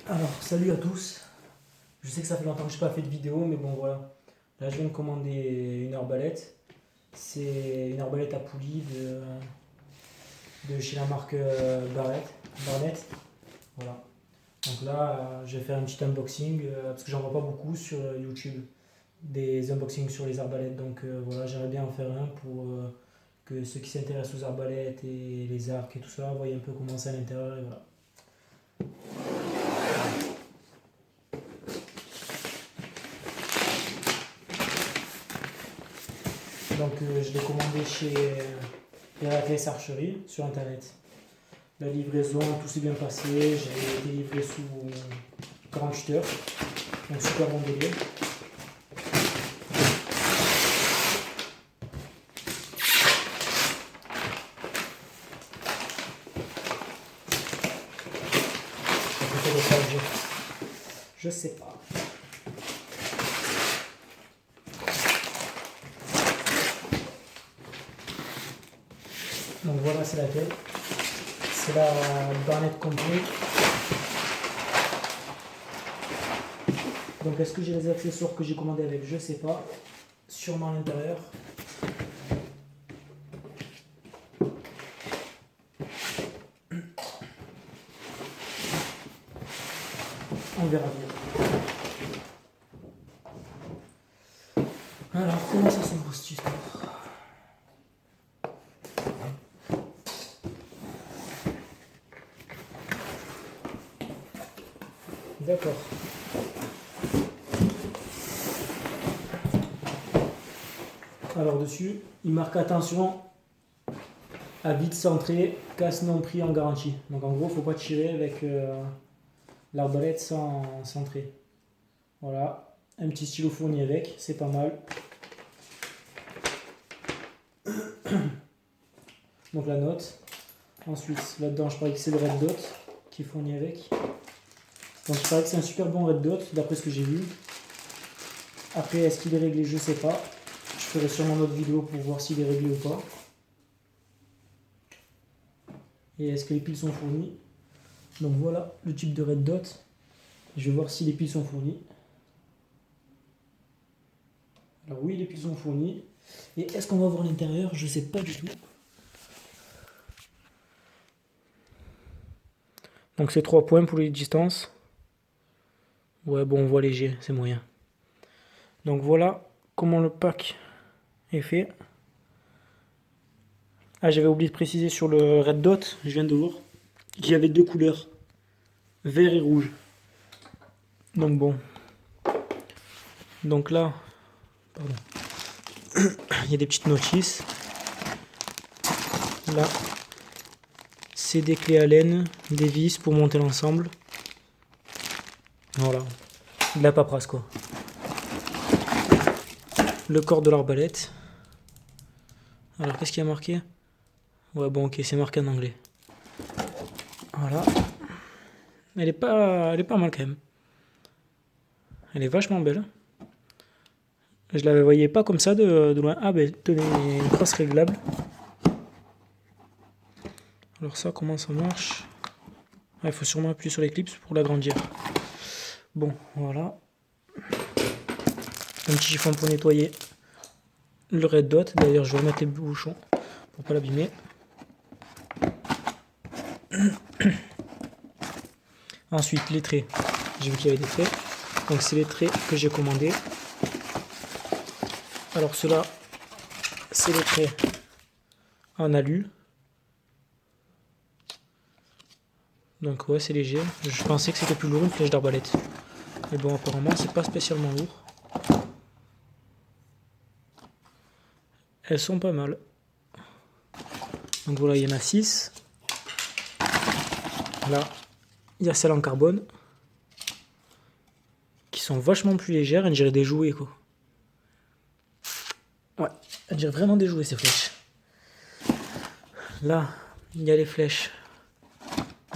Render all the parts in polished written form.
Alors, salut à tous. Je sais que ça fait longtemps que je n'ai pas fait de vidéo, mais bon voilà. Là, je viens de commander une arbalète. C'est une arbalète à poulie de chez la marque Barnett. Voilà. Donc là, je vais faire un petit unboxing parce que j'en vois pas beaucoup sur YouTube. Des unboxings sur les arbalètes. Donc voilà, j'aimerais bien en faire un pour que ceux qui s'intéressent aux arbalètes et les arcs et tout ça voient un peu comment c'est à l'intérieur. Et voilà. Donc je l'ai commandé chez Héraclès Archerie sur internet. La livraison, tout s'est bien passé. J'ai été livré sous 48 heures. Donc super bon délai. Je sais pas. Donc voilà, c'est laquelle. C'est la Barnett Complet. Donc est-ce que j'ai les accessoires que j'ai commandés avec? Je sais pas. Sûrement à l'intérieur. On verra bien. Alors comment ça s'ouvre cette histoire? D'accord. Alors dessus, il marque attention à vide centré, casse non pris en garantie. Donc en gros, faut pas tirer avec l'arbalète sans centrer. Voilà, un petit stylo fourni avec, c'est pas mal. Donc la note. Ensuite, là-dedans, je parie que c'est le red dot qui est fourni avec. Donc je parie que c'est un super bon red dot, d'après ce que j'ai vu. Après, est-ce qu'il est réglé? Je sais pas. Je ferai sûrement une autre vidéo pour voir s'il est réglé ou pas. Et est-ce que les piles sont fournies? Donc voilà le type de red dot. Je vais voir si les piles sont fournies. Alors oui, les piles sont fournies. Et est-ce qu'on va voir l'intérieur? Je sais pas du tout. Donc c'est 3 points pour les distances. Ouais, bon, on voit léger, c'est moyen. Donc voilà comment le pack est fait. Ah, j'avais oublié de préciser sur le red dot, je viens de voir, qu'il y avait 2 couleurs, vert et rouge. Donc bon. Donc là, pardon. Il y a des petites notices. Là, c'est des clés Allen, des vis pour monter l'ensemble. Voilà, de la paperasse quoi. Le corps de l'arbalète. Alors qu'est-ce qu'il y a marqué? Ouais bon ok, c'est marqué en anglais. Voilà. Elle est pas mal quand même. Elle est vachement belle. Je la voyais pas comme ça de loin. Ah ben tenez, une crosse réglable. Alors ça, comment ça marche? Il faut sûrement appuyer sur l'éclipse pour l'agrandir. Bon, voilà. Un petit chiffon pour nettoyer le red dot. D'ailleurs, je vais remettre les bouchons pour pas l'abîmer. Ensuite, les traits. J'ai vu qu'il y avait des traits. Donc, c'est les traits que j'ai commandés. Alors, ceux-là, c'est les traits en alu. Donc, ouais, c'est léger. Je pensais que c'était plus lourd une flèche d'arbalète. Mais bon, apparemment, c'est pas spécialement lourd. Elles sont pas mal. Donc voilà, il y en a 6. Là, il y a celles en carbone. Qui sont vachement plus légères. On dirait des jouets, quoi. Ouais, on dirait vraiment des jouets, ces flèches. Là, il y a les flèches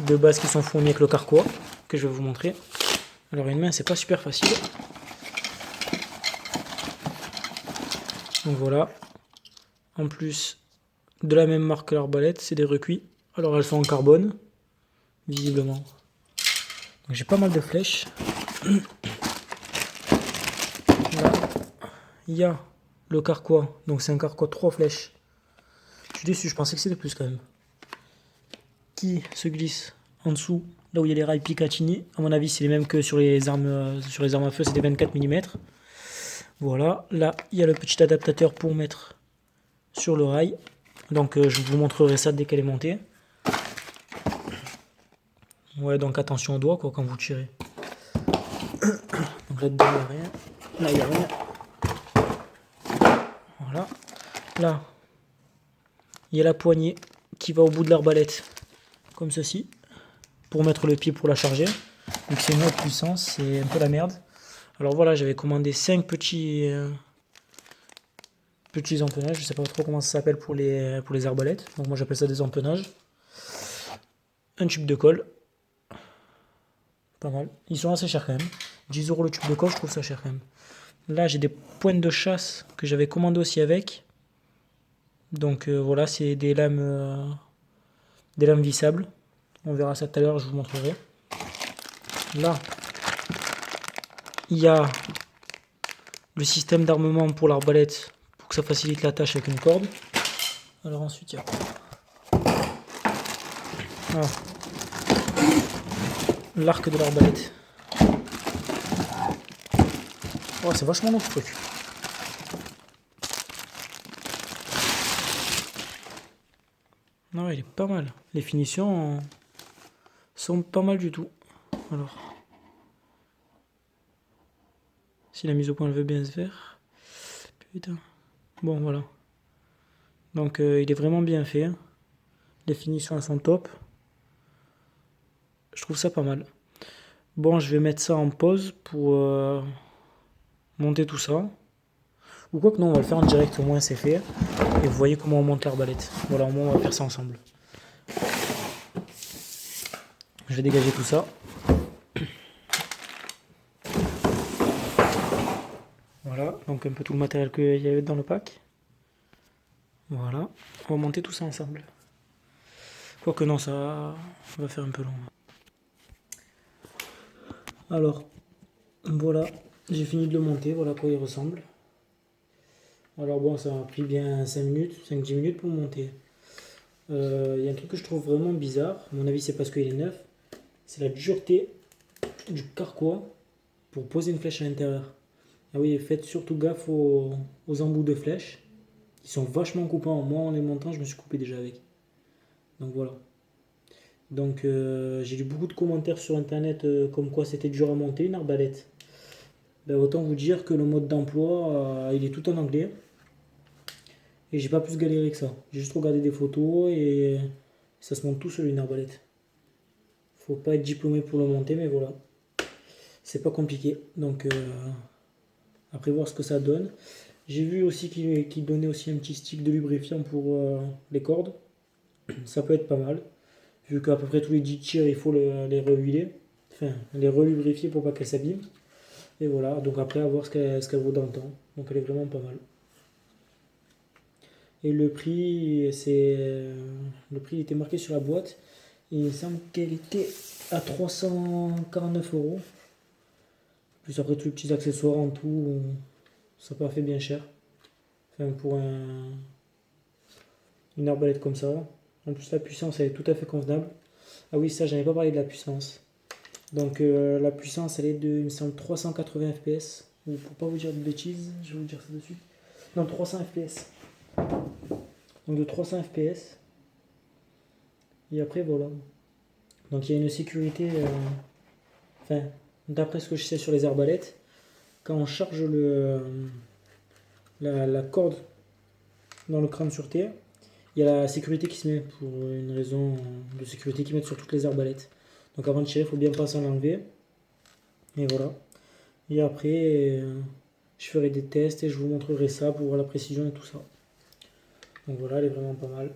de base qui sont fournies avec le carquois. Que je vais vous montrer. Alors, une main, c'est pas super facile. Donc voilà. En plus de la même marque que l'arbalète, c'est des recuits. Alors elles sont en carbone, visiblement. J'ai pas mal de flèches. Là, il y a le carquois. Donc c'est un carquois 3 flèches. Je suis déçu, je pensais que c'était plus quand même. Qui se glisse en dessous, là où il y a les rails Picatinny. À mon avis, c'est les mêmes que sur les armes à feu, c'est des 24 mm. Voilà, là, il y a le petit adaptateur pour mettre sur le rail. Donc je vous montrerai ça dès qu'elle est montée. Ouais, donc attention au doigt quoi, quand vous tirez. Donc là-dedans, il n'y a rien. Là, il n'y a rien. Voilà. Là, il y a la poignée qui va au bout de l'arbalète. Comme ceci. Pour mettre le pied pour la charger. Donc c'est une autre puissance, c'est un peu la merde. Alors voilà, j'avais commandé 5 petits empennages. Je sais pas trop comment ça s'appelle pour les arbalètes. Donc moi j'appelle ça des empennages. Un tube de colle. Pas mal. Ils sont assez chers quand même. 10 € le tube de colle, je trouve ça cher quand même. Là j'ai des pointes de chasse que j'avais commandé aussi avec. Donc voilà, c'est des lames vissables. On verra ça tout à l'heure, je vous montrerai. Là, il y a le système d'armement pour l'arbalète pour que ça facilite la tâche avec une corde. Alors ensuite, il y a l'arc de l'arbalète. Oh, c'est vachement long ce truc. Non, il est pas mal. Les finitions sont pas mal du tout. Alors, si la mise au point elle veut bien se faire. Putain. Bon, voilà. Donc, il est vraiment bien fait. Les finitions elles sont top. Je trouve ça pas mal. Bon, je vais mettre ça en pause pour monter tout ça. Ou quoi que non, on va le faire en direct, au moins c'est fait. Et vous voyez comment on monte l'arbalète. Voilà, au moins on va faire ça ensemble. Je vais dégager tout ça. Voilà, donc un peu tout le matériel qu'il y avait dans le pack. Voilà, on va monter tout ça ensemble. Quoique non, ça va faire un peu long. Alors, voilà, j'ai fini de le monter, voilà à quoi il ressemble. Alors bon, ça m'a pris bien 5 minutes, 5-10 minutes pour monter. Il y a un truc que je trouve vraiment bizarre, à mon avis c'est parce qu'il est neuf, c'est la dureté du carquois pour poser une flèche à l'intérieur. Ah oui, faites surtout gaffe aux embouts de flèches. Ils sont vachement coupants. Moi, en les montant, je me suis coupé déjà avec. Donc voilà. Donc j'ai lu beaucoup de commentaires sur internet comme quoi c'était dur à monter une arbalète. Ben, autant vous dire que le mode d'emploi, il est tout en anglais. Et j'ai pas plus galéré que ça. J'ai juste regardé des photos et ça se monte tout sur une arbalète. Faut pas être diplômé pour le monter, mais voilà. C'est pas compliqué. Donc après voir ce que ça donne. J'ai vu aussi qu'il donnait aussi un petit stick de lubrifiant pour les cordes. Ça peut être pas mal. Vu qu'à peu près tous les 10 tirs, il faut les rehuiler. Enfin, les relubrifier pour pas qu'elles s'abîment. Et voilà, donc après, à voir ce qu'elle vaut dans le temps. Donc elle est vraiment pas mal. Et le prix, le prix était marqué sur la boîte. Et il me semble qu'elle était à 349 €. Plus après tous les petits accessoires en tout, ça n'a pas fait bien cher. Enfin, pour une arbalète comme ça. En plus, la puissance, elle est tout à fait convenable. Ah oui, ça, j'avais pas parlé de la puissance. Donc, la puissance, elle est de, il me semble, 380 fps. Pour pas vous dire de bêtises, je vais vous dire ça de suite. Non, 300 fps. Donc, de 300 fps. Et après, voilà. Donc, il y a une sécurité. Enfin, d'après ce que je sais sur les arbalètes, quand on charge la corde dans le crâne sur terre, il y a la sécurité qui se met pour une raison de sécurité qu'ils mettent sur toutes les arbalètes. Donc avant de tirer, il faut bien passer à l'enlever. Et voilà. Et après, je ferai des tests et je vous montrerai ça pour voir la précision et tout ça. Donc voilà, elle est vraiment pas mal.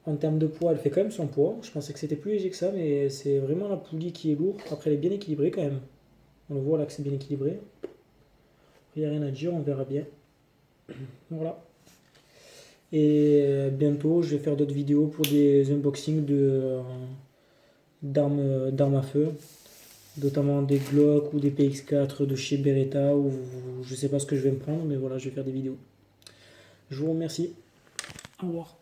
En termes de poids, elle fait quand même son poids. Je pensais que c'était plus léger que ça, mais c'est vraiment la poulie qui est lourde. Après, elle est bien équilibrée quand même. On le voit là que c'est bien équilibré. Il n'y a rien à dire, on verra bien. Voilà. Et bientôt, je vais faire d'autres vidéos pour des unboxings d'armes à feu. notamment des Glock ou des PX4 de chez Beretta, ou je sais pas ce que je vais me prendre, mais voilà, je vais faire des vidéos. Je vous remercie. Au revoir.